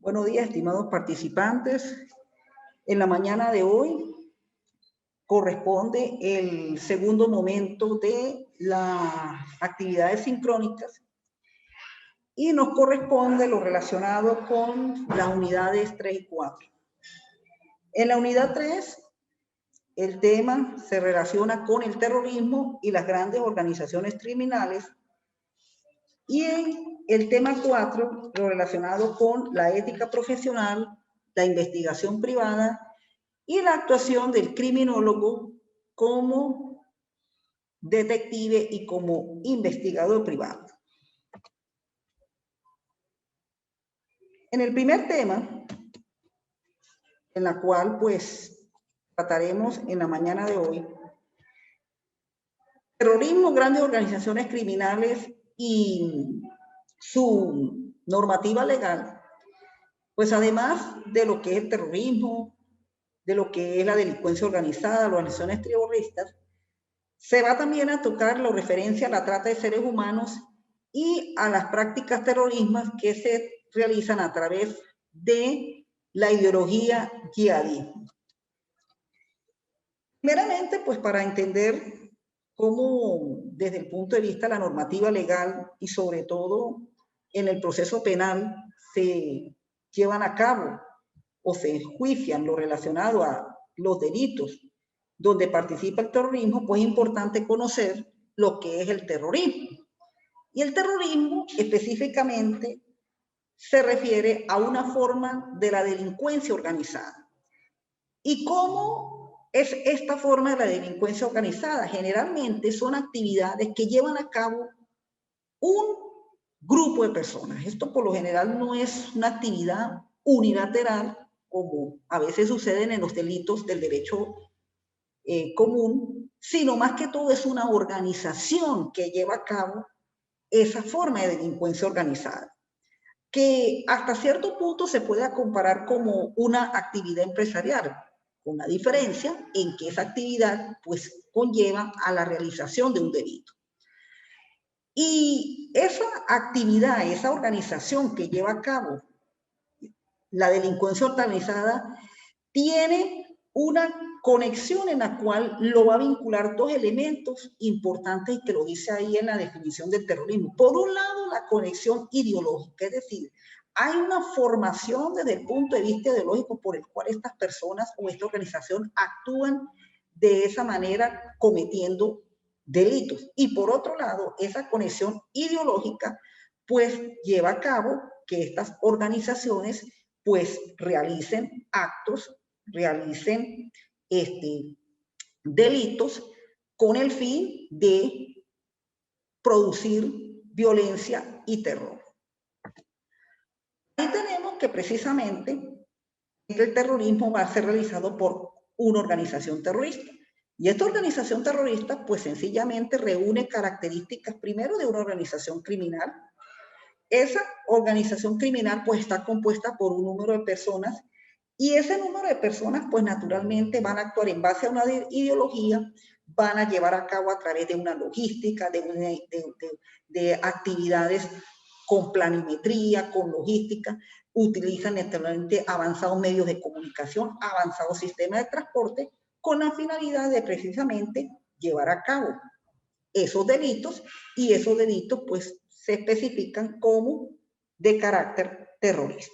Buenos días, estimados participantes. En la mañana de hoy corresponde el segundo momento de las actividades sincrónicas y nos corresponde lo relacionado con las unidades 3 y 4. En la unidad 3, el tema se relaciona con el terrorismo y las grandes organizaciones criminales. Y en el tema 4, lo relacionado con la ética profesional, la investigación privada y la actuación del criminólogo como detective y como investigador privado. En el primer tema, en la cual pues trataremos en la mañana de hoy, terrorismo, grandes organizaciones criminales y su normativa legal, pues además de lo que es el terrorismo, de lo que es la delincuencia organizada, las organizaciones terroristas, se va también a tocar lo referencia a la trata de seres humanos y a las prácticas terroristas que se realizan a través de la ideología yihadismo. Primeramente, pues para entender cómo desde el punto de vista de la normativa legal y sobre todo en el proceso penal se llevan a cabo o se enjuician lo relacionado a los delitos donde participa el terrorismo, pues es importante conocer lo que es el terrorismo. Y el terrorismo específicamente se refiere a una forma de la delincuencia organizada. ¿Y cómo es esta forma de la delincuencia organizada? Generalmente son actividades que llevan a cabo un grupo de personas. Esto por lo general no es una actividad unilateral, como a veces suceden en los delitos del derecho común, sino más que todo es una organización que lleva a cabo esa forma de delincuencia organizada, que hasta cierto punto se puede comparar como una actividad empresarial, con la diferencia en que esa actividad pues conlleva a la realización de un delito. Y esa actividad, esa organización que lleva a cabo la delincuencia organizada, tiene una conexión en la cual lo va a vincular dos elementos importantes y que lo dice ahí en la definición del terrorismo. Por un lado, la conexión ideológica, es decir, hay una formación desde el punto de vista ideológico por el cual estas personas o esta organización actúan de esa manera cometiendo delitos. Y por otro lado, esa conexión ideológica pues lleva a cabo que estas organizaciones pues realicen actos, realicen delitos con el fin de producir violencia y terror. Ahí tenemos que precisamente el terrorismo va a ser realizado por una organización terrorista. Y esta organización terrorista pues sencillamente reúne características primero de una organización criminal. Esa organización criminal pues está compuesta por un número de personas y ese número de personas pues naturalmente van a actuar en base a una ideología, van a llevar a cabo a través de una logística, de actividades con planimetría, con logística, utilizan naturalmente avanzados medios de comunicación, avanzados sistemas de transporte, con la finalidad de precisamente llevar a cabo esos delitos y esos delitos pues se especifican como de carácter terrorista.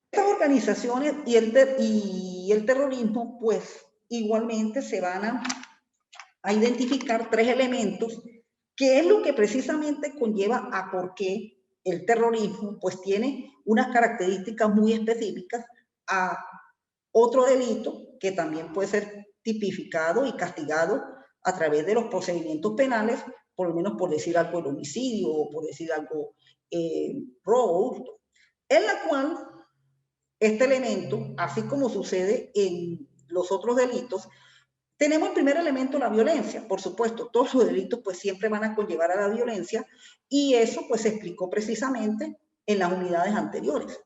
Estas organizaciones y el terrorismo pues igualmente se van a identificar tres elementos que es lo que precisamente conlleva a por qué el terrorismo pues tiene unas características muy específicas a otro delito que también puede ser tipificado y castigado a través de los procedimientos penales, por lo menos por decir algo el homicidio o por decir algo robo, hurto, en la cual este elemento, así como sucede en los otros delitos, tenemos el primer elemento, la violencia. Por supuesto, todos los delitos pues siempre van a conllevar a la violencia y eso pues se explicó precisamente en las unidades anteriores.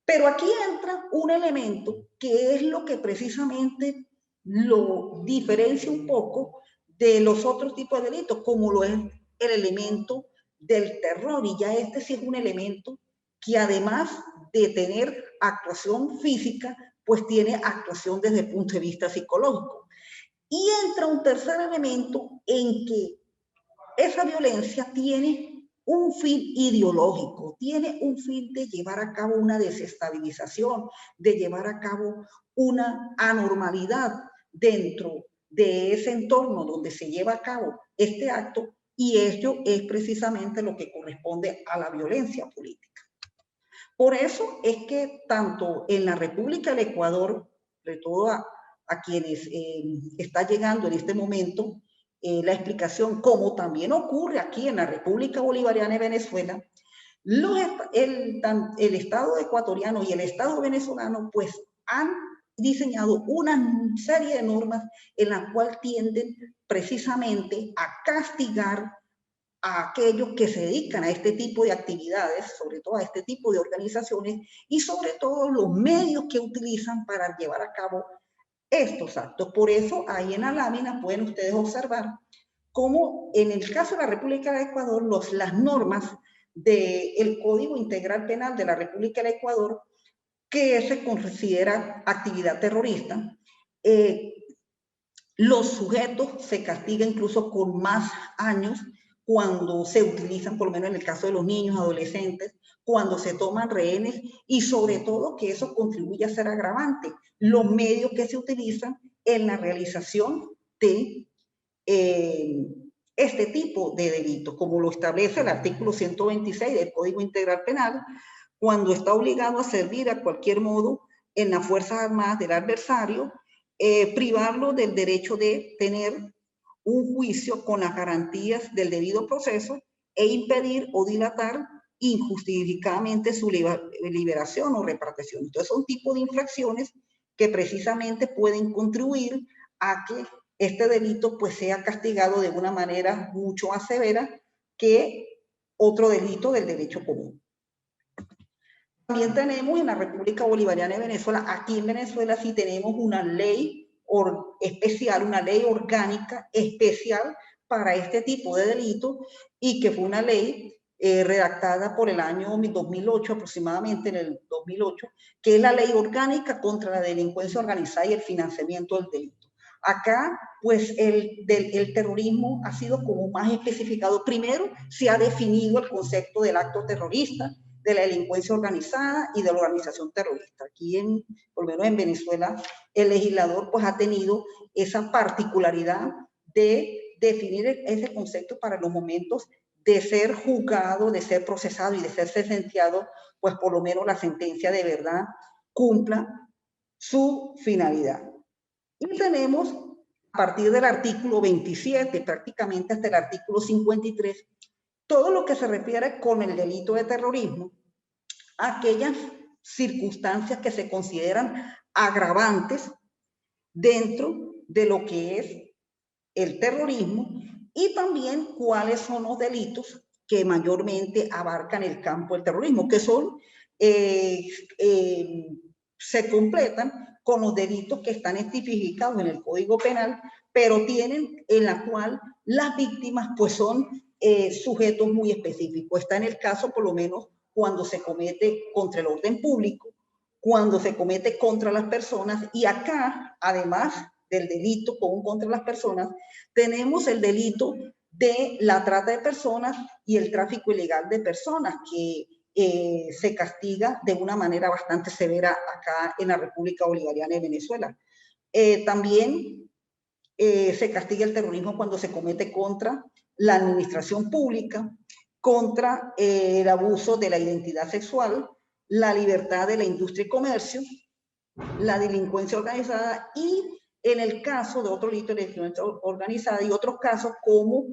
Pero aquí entra un elemento que es lo que precisamente lo diferencia un poco de los otros tipos de delitos, como lo es el elemento del terror, y ya este sí es un elemento que además de tener actuación física, pues tiene actuación desde el punto de vista psicológico. Y entra un tercer elemento en que esa violencia tiene un fin ideológico, tiene un fin de llevar a cabo una desestabilización, de llevar a cabo una anormalidad dentro de ese entorno donde se lleva a cabo este acto, y ello es precisamente lo que corresponde a la violencia política. Por eso es que tanto en la República del Ecuador, sobre todo a quienes está llegando en este momento la explicación, como también ocurre aquí en la República Bolivariana de Venezuela, el Estado ecuatoriano y el Estado venezolano pues han diseñado una serie de normas en las cuales tienden precisamente a castigar a aquellos que se dedican a este tipo de actividades, sobre todo a este tipo de organizaciones, y sobre todo los medios que utilizan para llevar a cabo estos actos. Por eso ahí en la lámina pueden ustedes observar cómo en el caso de la República de Ecuador las normas del Código Integral Penal de la República de Ecuador, que se considera actividad terrorista, los sujetos se castigan incluso con más años cuando se utilizan, por lo menos en el caso de los niños, adolescentes, cuando se toman rehenes, y sobre todo que eso contribuye a ser agravante, los medios que se utilizan en la realización de este tipo de delitos, como lo establece el artículo 126 del Código Integral Penal, cuando está obligado a servir a cualquier modo en las Fuerzas Armadas del adversario, privarlo del derecho de tener un juicio con las garantías del debido proceso e impedir o dilatar injustificadamente su liberación o repatriación. Entonces son tipos de infracciones que precisamente pueden contribuir a que este delito pues sea castigado de una manera mucho más severa que otro delito del derecho común. También tenemos en la República Bolivariana de Venezuela, aquí en Venezuela sí tenemos una ley especial, una ley orgánica especial para este tipo de delitos, y que fue una ley redactada por el año 2008, aproximadamente en el 2008, que es la Ley Orgánica contra la Delincuencia Organizada y el Financiamiento del Delito. Acá, pues, el terrorismo ha sido como más especificado. Primero, se ha definido el concepto del acto terrorista, de la delincuencia organizada y de la organización terrorista. Aquí, por lo menos en Venezuela, el legislador pues ha tenido esa particularidad de definir ese concepto para los momentos de ser juzgado, de ser procesado y de ser sentenciado, pues por lo menos la sentencia de verdad cumpla su finalidad. Y tenemos, a partir del artículo 27, prácticamente hasta el artículo 53, todo lo que se refiere con el delito de terrorismo, aquellas circunstancias que se consideran agravantes dentro de lo que es el terrorismo, y también cuáles son los delitos que mayormente abarcan el campo del terrorismo, que son, se completan con los delitos que están tipificados en el Código Penal, pero tienen en la cual las víctimas pues son sujetos muy específicos. Está en el caso, por lo menos, cuando se comete contra el orden público, cuando se comete contra las personas, y acá, además del delito común contra las personas, tenemos el delito de la trata de personas y el tráfico ilegal de personas, que se castiga de una manera bastante severa acá en la República Bolivariana de Venezuela. También se castiga el terrorismo cuando se comete contra la administración pública, contra el abuso de la identidad sexual, la libertad de la industria y comercio, la delincuencia organizada, y en el caso de otro delito de delincuencia organizada y otros casos, como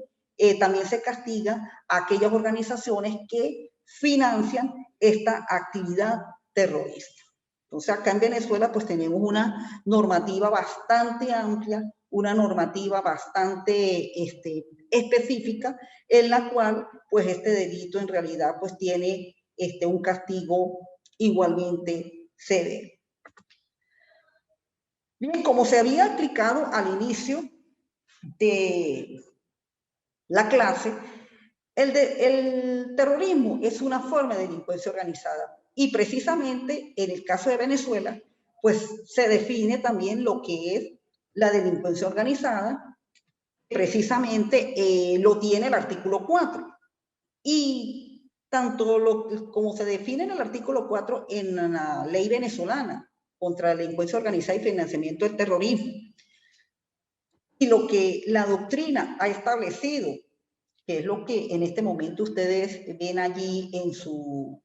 también se castiga a aquellas organizaciones que financian esta actividad terrorista. Entonces acá en Venezuela pues tenemos una normativa bastante amplia, una normativa bastante específica, en la cual pues este delito en realidad pues tiene un castigo igualmente severo. Bien, como se había explicado al inicio de la clase, El terrorismo es una forma de delincuencia organizada y precisamente en el caso de Venezuela, pues se define también lo que es la delincuencia organizada, precisamente lo tiene el artículo 4. Y tanto como se define en el artículo 4 en la ley venezolana contra la delincuencia organizada y financiamiento del terrorismo, y lo que la doctrina ha establecido, que es lo que en este momento ustedes ven allí en su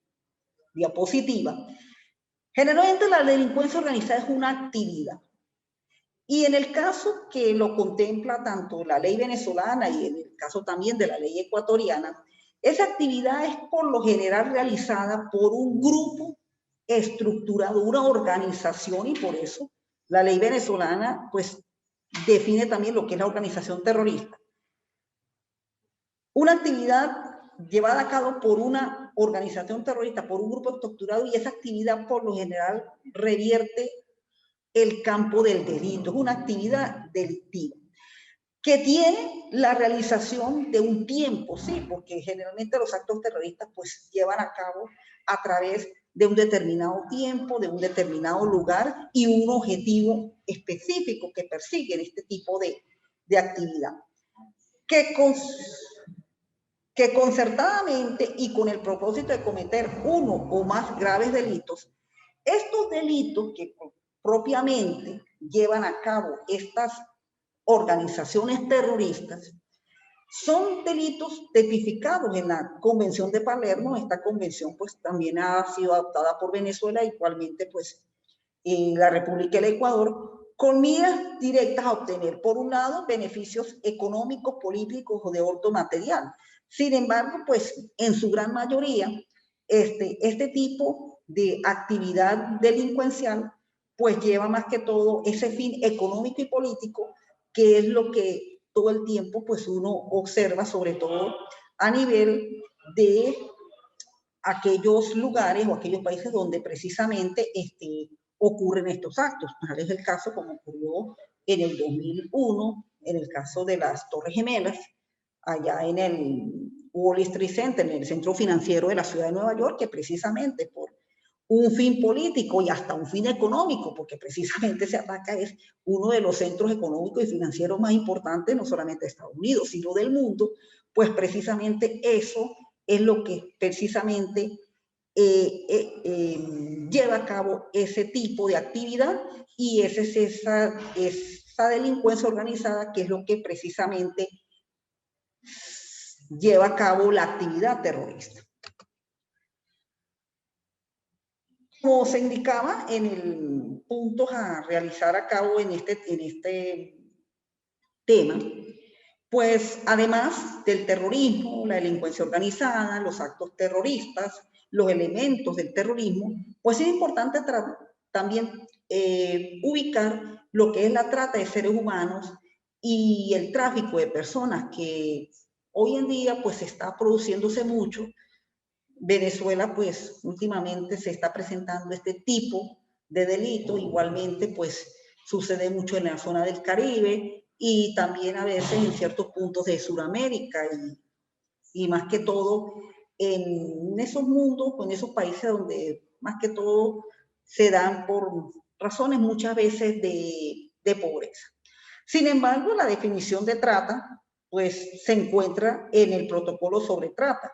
diapositiva, generalmente la delincuencia organizada es una actividad. Y en el caso que lo contempla tanto la ley venezolana y en el caso también de la ley ecuatoriana, esa actividad es por lo general realizada por un grupo estructurado, una organización, y por eso la ley venezolana pues define también lo que es la organización terrorista. Una actividad llevada a cabo por una organización terrorista, por un grupo estructurado, y esa actividad por lo general revierte el campo del delito, es una actividad delictiva que tiene la realización de un tiempo, sí, porque generalmente los actos terroristas pues llevan a cabo a través de un determinado tiempo, de un determinado lugar y un objetivo específico que persiguen este tipo de actividad. Que concertadamente y con el propósito de cometer uno o más graves delitos, estos delitos que propiamente llevan a cabo estas organizaciones terroristas son delitos tipificados en la Convención de Palermo. Esta convención pues también ha sido adoptada por Venezuela, igualmente pues en la República del Ecuador, con miras directas a obtener, por un lado, beneficios económicos, políticos o de orden material. Sin embargo, pues en su gran mayoría, este tipo de actividad delincuencial pues lleva más que todo ese fin económico y político, que es lo que todo el tiempo pues uno observa, sobre todo a nivel de aquellos lugares o aquellos países donde precisamente ocurren estos actos. Tal es el caso como ocurrió en el 2001, en el caso de las Torres Gemelas, allá en el Wall Street Center, en el centro financiero de la ciudad de Nueva York, que precisamente por un fin político y hasta un fin económico, porque precisamente se ataca es uno de los centros económicos y financieros más importantes, no solamente de Estados Unidos, sino del mundo, pues precisamente eso es lo que precisamente lleva a cabo ese tipo de actividad, y esa es esa delincuencia organizada que es lo que precisamente lleva a cabo la actividad terrorista. Como se indicaba en el punto a realizar a cabo en este tema, pues además del terrorismo, la delincuencia organizada, los actos terroristas, los elementos del terrorismo, pues es importante también ubicar lo que es la trata de seres humanos y el tráfico de personas, que hoy en día pues está produciéndose mucho. Venezuela pues últimamente se está presentando este tipo de delito, igualmente pues sucede mucho en la zona del Caribe y también a veces en ciertos puntos de Sudamérica, y más que todo en esos mundos, en esos países donde más que todo se dan por razones muchas veces de pobreza. Sin embargo, la definición de trata pues se encuentra en el protocolo sobre trata,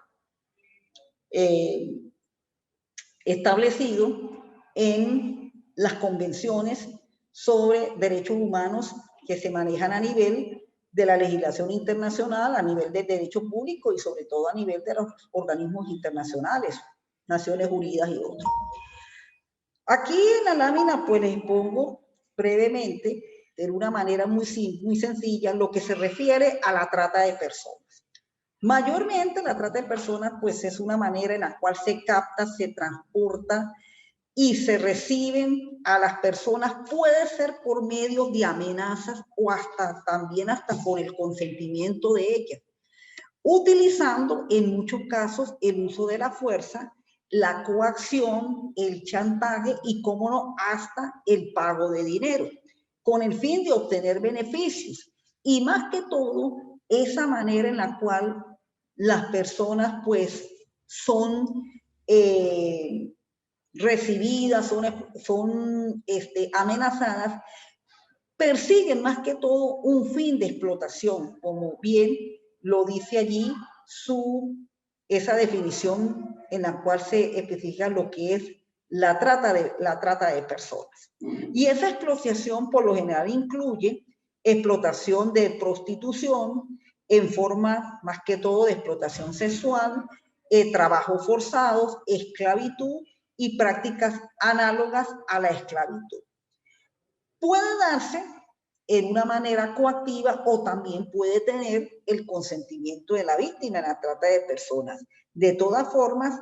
establecido en las convenciones sobre derechos humanos que se manejan a nivel de la legislación internacional, a nivel del derecho público y sobre todo a nivel de los organismos internacionales, Naciones Unidas y otros. Aquí en la lámina pues les pongo brevemente, de una manera muy sencilla, lo que se refiere a la trata de personas. Mayormente la trata de personas pues es una manera en la cual se capta, se transporta y se reciben a las personas, puede ser por medio de amenazas o también hasta por el consentimiento de ellas, utilizando en muchos casos el uso de la fuerza, la coacción, el chantaje y, cómo no, hasta el pago de dinero, con el fin de obtener beneficios. Y más que todo, esa manera en la cual las personas pues son recibidas, son amenazadas, persiguen más que todo un fin de explotación, como bien lo dice allí esa definición en la cual se especifica lo que es la trata de personas. Y esa explotación por lo general incluye explotación de prostitución en forma más que todo de explotación sexual, trabajos forzados, esclavitud y prácticas análogas a la esclavitud. Puede darse en una manera coactiva o también puede tener el consentimiento de la víctima en la trata de personas. De todas formas,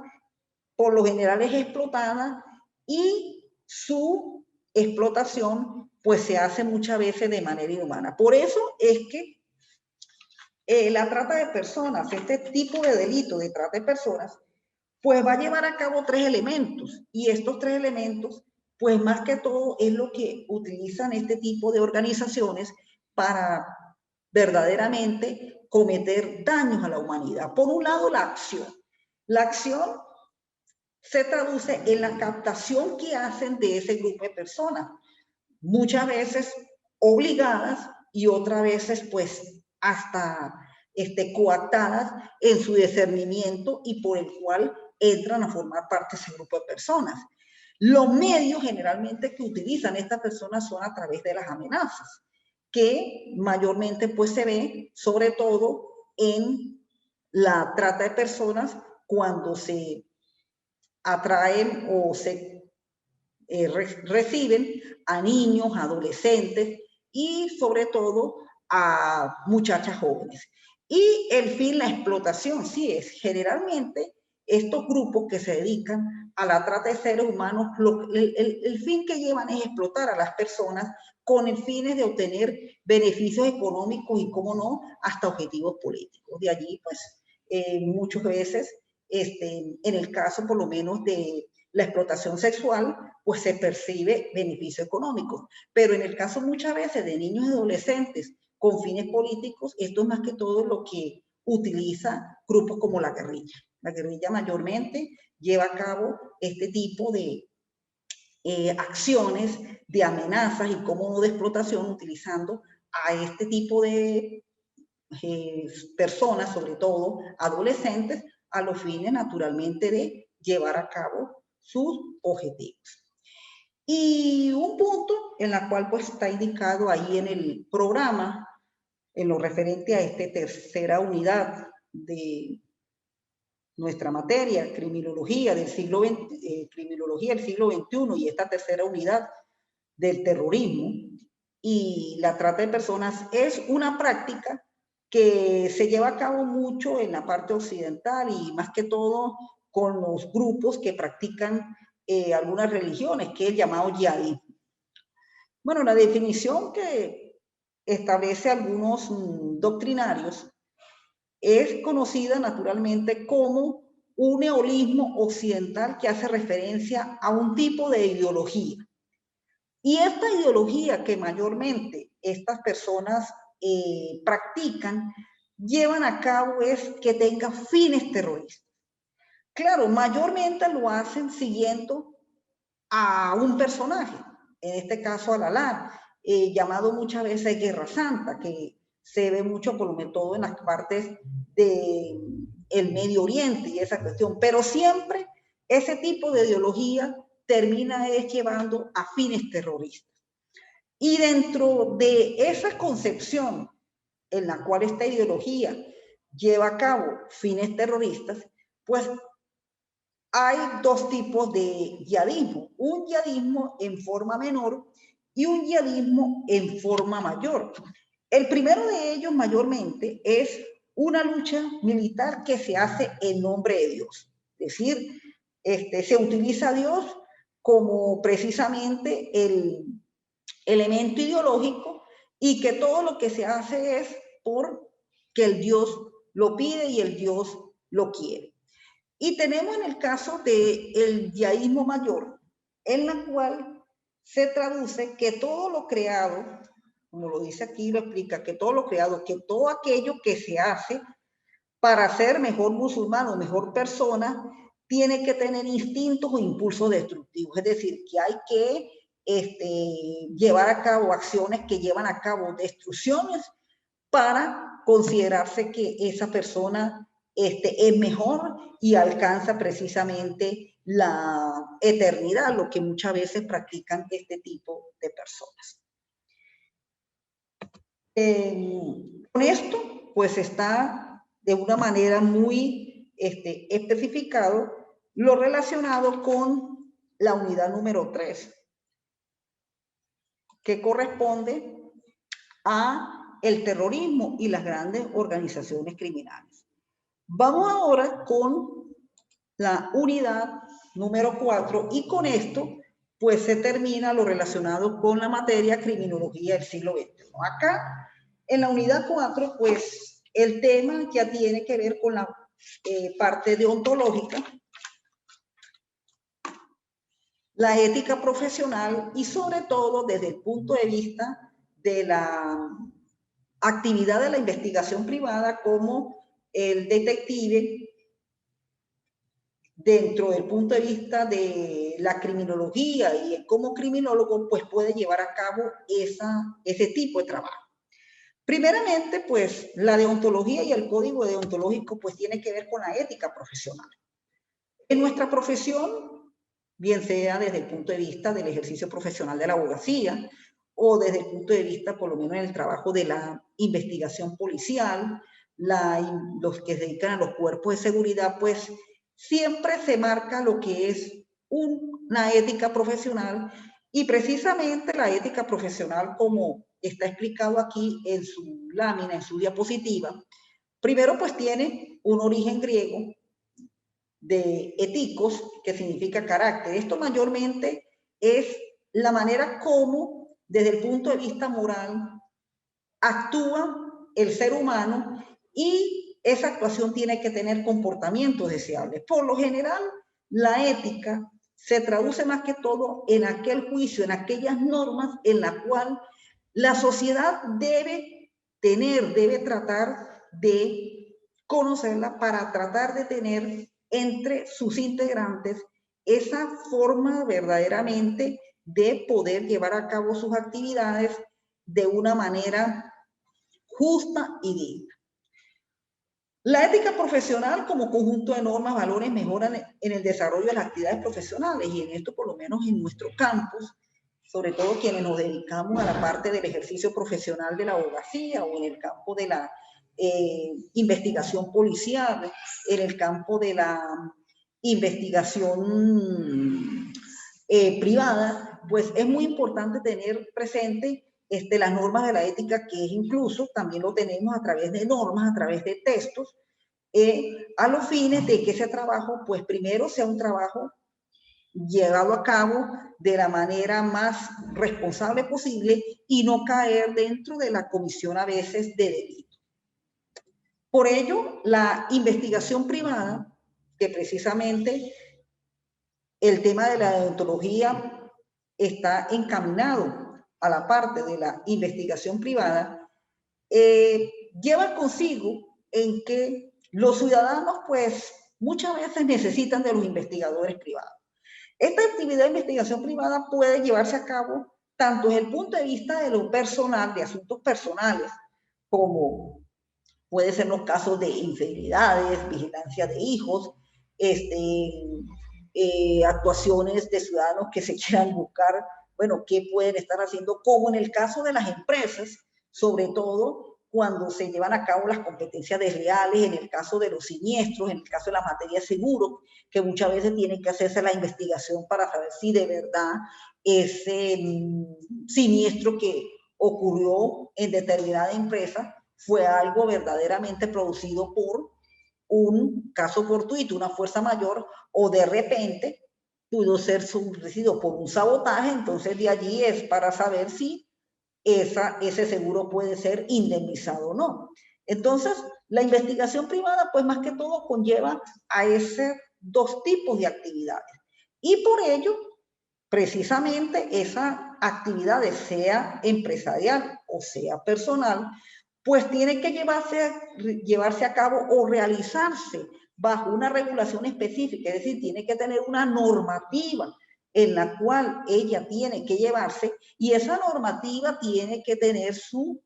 por lo general es explotada y su explotación pues se hace muchas veces de manera inhumana. Por eso es que la trata de personas, este tipo de delito de trata de personas, pues va a llevar a cabo 3 elementos y estos 3 elementos pues más que todo es lo que utilizan este tipo de organizaciones para verdaderamente cometer daños a la humanidad. Por un lado, la acción. La acción se traduce en la captación que hacen de ese grupo de personas, muchas veces obligadas y otras veces pues hasta coactadas en su discernimiento y por el cual entran a formar parte de ese grupo de personas. Los medios generalmente que utilizan estas personas son a través de las amenazas, que mayormente pues se ve sobre todo en la trata de personas cuando se atraen o se reciben a niños, adolescentes y sobre todo a muchachas jóvenes. Y el fin, la explotación, sí es generalmente estos grupos que se dedican a la trata de seres humanos, el fin que llevan es explotar a las personas con el fines de obtener beneficios económicos y, cómo no, hasta objetivos políticos. De allí, pues, muchas veces, en el caso por lo menos de la explotación sexual, pues se percibe beneficio económico. Pero en el caso muchas veces de niños y adolescentes con fines políticos, esto es más que todo lo que utiliza grupos como la guerrilla. La guerrilla mayormente lleva a cabo este tipo de acciones, de amenazas y cómo no de explotación utilizando a este tipo de personas, sobre todo adolescentes, a los fines naturalmente de llevar a cabo sus objetivos. Y un punto en la cual pues está indicado ahí en el programa, en lo referente a esta tercera unidad de nuestra materia, criminología del siglo XXI y esta tercera unidad del terrorismo y la trata de personas es una práctica que se lleva a cabo mucho en la parte occidental y más que todo con los grupos que practican algunas religiones, que es el llamado yihadismo. Bueno, la definición que establece algunos doctrinarios es conocida naturalmente como un neolismo occidental que hace referencia a un tipo de ideología. Y esta ideología que mayormente estas personas practican, llevan a cabo es que tenga fines terroristas. Claro, mayormente lo hacen siguiendo a un personaje, en este caso al Alá, llamado muchas veces Guerra Santa, que se ve mucho por lo menos todo en las partes del Medio Oriente y esa cuestión, pero siempre ese tipo de ideología termina llevando a fines terroristas. Y dentro de esa concepción en la cual esta ideología lleva a cabo fines terroristas, pues hay dos tipos de yihadismo, un yihadismo en forma menor y un yihadismo en forma mayor. El primero de ellos mayormente es una lucha militar que se hace en nombre de Dios, es decir, se utiliza a Dios como precisamente el elemento ideológico y que todo lo que se hace es porque el Dios lo pide y el Dios lo quiere. Y tenemos en el caso del yihadismo mayor, en la cual se traduce que todo lo creado, como lo dice aquí, lo explica, que todo lo creado, que todo aquello que se hace para ser mejor musulmán o mejor persona, tiene que tener instintos o impulsos destructivos. Es decir, que hay que llevar a cabo acciones que llevan a cabo destrucciones para considerarse que esa persona es mejor y alcanza precisamente la eternidad, lo que muchas veces practican este tipo de personas. Con esto, pues está de una manera muy especificado lo relacionado con la unidad número 3, que corresponde a el terrorismo y las grandes organizaciones criminales. Vamos ahora con la unidad número 4 y con esto pues se termina lo relacionado con la materia criminología del siglo XX. Acá en la unidad 4 pues el tema ya tiene que ver con la parte deontológica, la ética profesional y sobre todo desde el punto de vista de la actividad de la investigación privada como el detective dentro del punto de vista de la criminología y como criminólogo pues puede llevar a cabo ese tipo de trabajo. Primeramente pues la deontología y el código deontológico pues tiene que ver con la ética profesional. En nuestra profesión, bien sea desde el punto de vista del ejercicio profesional de la abogacía o desde el punto de vista, por lo menos en el trabajo de la investigación policial, los que se dedican a los cuerpos de seguridad, pues siempre se marca lo que es una ética profesional y precisamente la ética profesional, como está explicado aquí en su lámina, en su diapositiva, primero pues tiene un origen griego de eticos, que significa carácter. Esto mayormente es la manera como, desde el punto de vista moral, actúa el ser humano y esa actuación tiene que tener comportamientos deseables. Por lo general, la ética se traduce más que todo en aquel juicio, en aquellas normas en la cual la sociedad debe tener, debe tratar de conocerla para tratar de tener entre sus integrantes esa forma verdaderamente de poder llevar a cabo sus actividades de una manera justa y digna. La ética profesional como conjunto de normas, valores, mejoran en el desarrollo de las actividades profesionales y en esto por lo menos en nuestro campus, sobre todo quienes nos dedicamos a la parte del ejercicio profesional de la abogacía o en el campo de la investigación policial, en el campo de la investigación privada, pues es muy importante tener presente las normas de la ética, que es incluso también lo tenemos a través de normas, a través de textos, a los fines de que ese trabajo, pues primero sea un trabajo llevado a cabo de la manera más responsable posible y no caer dentro de la comisión a veces de delito. Por ello, la investigación privada, que precisamente el tema de la deontología está encaminado a la parte de la investigación privada, lleva consigo en que los ciudadanos pues muchas veces necesitan de los investigadores privados. Esta actividad de investigación privada puede llevarse a cabo tanto desde el punto de vista de lo personal, de asuntos personales, como puede ser los casos de infidelidades, vigilancia de hijos, actuaciones de ciudadanos que se quieran buscar, bueno, qué pueden estar haciendo, como en el caso de las empresas, sobre todo cuando se llevan a cabo las competencias desleales, en el caso de los siniestros, en el caso de la materia de seguros, que muchas veces tiene que hacerse la investigación para saber si de verdad ese siniestro que ocurrió en determinada empresa fue algo verdaderamente producido por un caso fortuito, una fuerza mayor, o de repente pudo ser surgido por un sabotaje, entonces de allí es para saber si ese seguro puede ser indemnizado o no. Entonces, la investigación privada, pues más que todo conlleva a esos dos tipos de actividades. Y por ello, precisamente esa actividad, sea empresarial o sea personal, pues tiene que llevarse a cabo o realizarse bajo una regulación específica, es decir, tiene que tener una normativa en la cual ella tiene que llevarse, y esa normativa tiene que tener su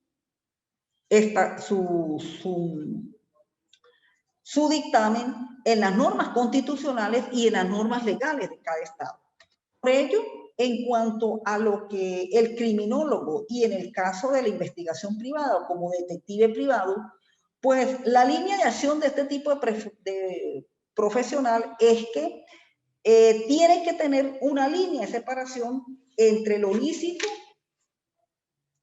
dictamen en las normas constitucionales y en las normas legales de cada estado. Por ello, en cuanto a lo que el criminólogo y en el caso de la investigación privada como detective privado, pues la línea de acción de este tipo de profesional es que tiene que tener una línea de separación entre lo lícito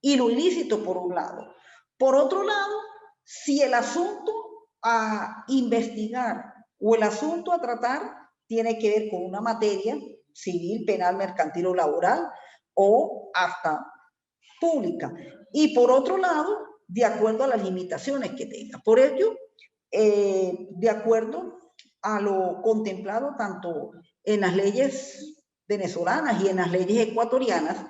y lo ilícito por un lado. Por otro lado, si el asunto a investigar o el asunto a tratar tiene que ver con una materia civil, penal, mercantil o laboral o hasta pública. Y por otro lado, de acuerdo a las limitaciones que tenga. Por ello, de acuerdo a lo contemplado tanto en las leyes venezolanas y en las leyes ecuatorianas,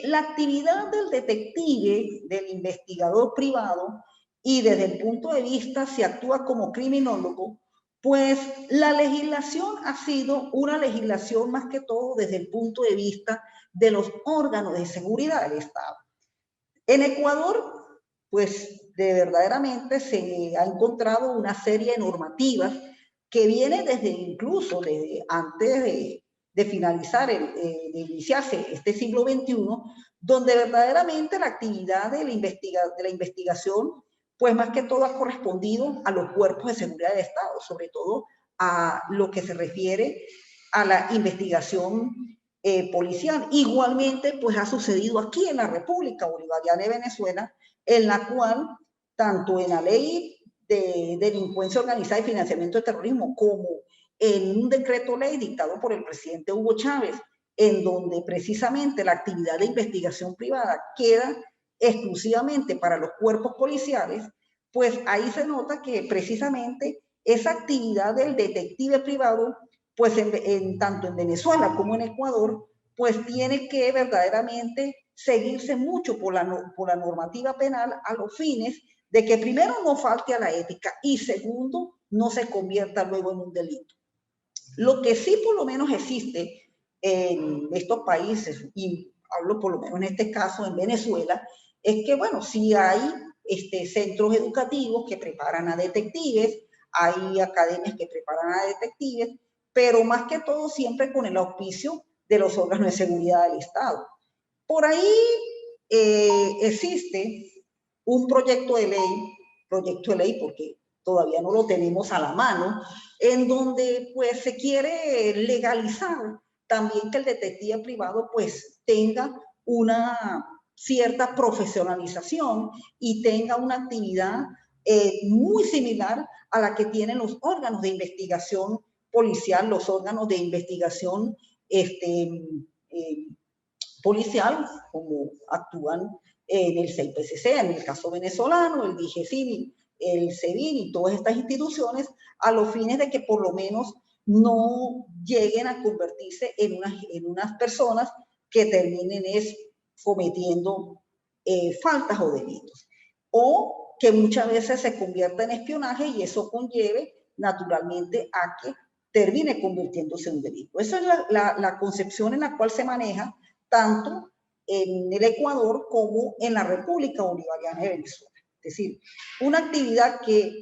la actividad del detective, del investigador privado, y desde el punto de vista si actúa como criminólogo, pues la legislación ha sido una legislación más que todo desde el punto de vista de los órganos de seguridad del Estado. En Ecuador, pues verdaderamente se ha encontrado una serie de normativas que viene desde incluso desde antes de finalizar, de iniciarse este siglo XXI, donde verdaderamente la actividad de la investigación, pues más que todo ha correspondido a los cuerpos de seguridad del Estado, sobre todo a lo que se refiere a la investigación policial. Igualmente, pues ha sucedido aquí en la República Bolivariana de Venezuela, en la cual, tanto en la ley de delincuencia organizada y financiamiento de terrorismo, como en un decreto ley dictado por el presidente Hugo Chávez, en donde precisamente la actividad de investigación privada queda exclusivamente para los cuerpos policiales, pues ahí se nota que precisamente esa actividad del detective privado, pues tanto en Venezuela como en Ecuador, pues tiene que verdaderamente seguirse mucho por la normativa penal a los fines de que primero no falte a la ética y segundo no se convierta luego en un delito. Lo que sí por lo menos existe en estos países, y hablo por lo menos en este caso en Venezuela, es que bueno, sí hay centros educativos que preparan a detectives, hay academias que preparan a detectives, pero más que todo siempre con el auspicio de los órganos de seguridad del Estado. Por ahí existe un proyecto de ley porque todavía no lo tenemos a la mano, en donde pues se quiere legalizar también que el detective privado pues tenga una cierta profesionalización y tenga una actividad muy similar a la que tienen los órganos de investigación policial, los órganos de investigación policial, como actúan en el CIPCC, en el caso venezolano, el DIGECIN, el SEBIN y todas estas instituciones, a los fines de que por lo menos no lleguen a convertirse en unas personas que terminen cometiendo faltas o delitos. O que muchas veces se convierta en espionaje y eso conlleve naturalmente a que termine convirtiéndose en un delito. Esa es la concepción en la cual se maneja tanto en el Ecuador como en la República Bolivariana de Venezuela. Es decir, una actividad que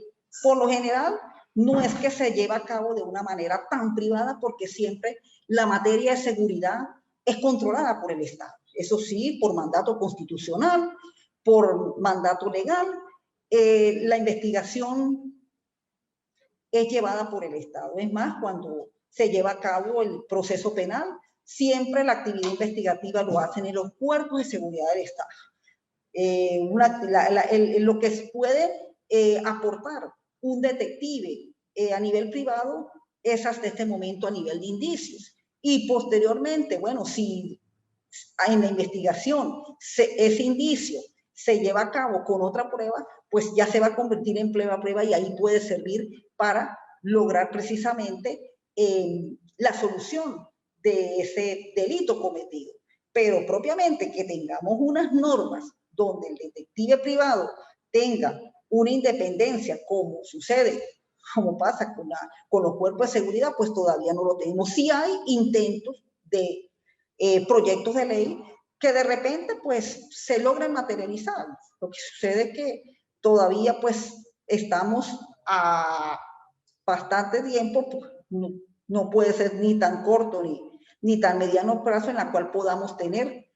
por lo general no es que se lleva a cabo de una manera tan privada porque siempre la materia de seguridad es controlada por el Estado. Eso sí, por mandato constitucional, por mandato legal, la investigación es llevada por el Estado. Es más, cuando se lleva a cabo el proceso penal, siempre la actividad investigativa lo hacen en los cuerpos de seguridad del Estado. Lo que puede aportar un detective a nivel privado es hasta este momento a nivel de indicios. Y posteriormente, bueno, si en la investigación ese indicio se lleva a cabo con otra prueba, pues ya se va a convertir en prueba y ahí puede servir para lograr precisamente la solución de ese delito cometido. Pero propiamente que tengamos unas normas donde el detective privado tenga una independencia, como sucede, como pasa con los cuerpos de seguridad, pues todavía no lo tenemos. Sí hay intentos de proyectos de ley que de repente pues se logran materializar. Lo que sucede es que todavía pues estamos a bastante tiempo, pues, no puede ser ni tan corto ni tan mediano plazo en la cual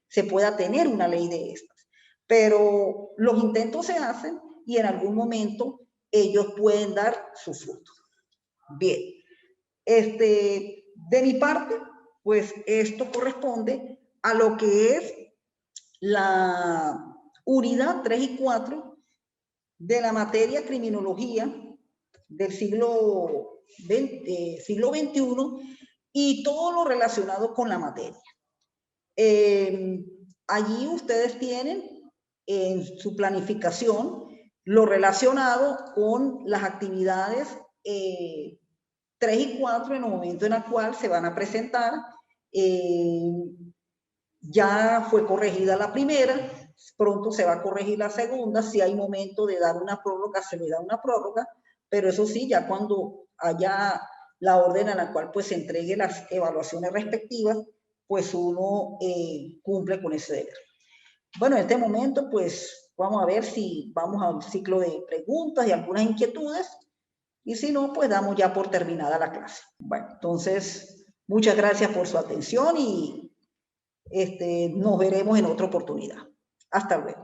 se pueda tener una ley de estas. Pero los intentos se hacen y en algún momento ellos pueden dar su fruto. Bien, de mi parte, pues esto corresponde a lo que es la unidad 3 y 4 de la materia criminología del siglo XXI y todo lo relacionado con la materia. Allí ustedes tienen en su planificación lo relacionado con las actividades 3 y 4 en el momento en el cual se van a presentar. Ya fue corregida la primera, pronto se va a corregir la segunda. Si hay momento de dar una prórroga, se le da una prórroga, pero eso sí, ya cuando haya la orden en la cual pues se entregue las evaluaciones respectivas, pues uno cumple con ese deber. Bueno, en este momento pues vamos a ver si vamos a un ciclo de preguntas y algunas inquietudes, y si no, pues damos ya por terminada la clase. Bueno, entonces, muchas gracias por su atención y nos veremos en otra oportunidad. Hasta luego.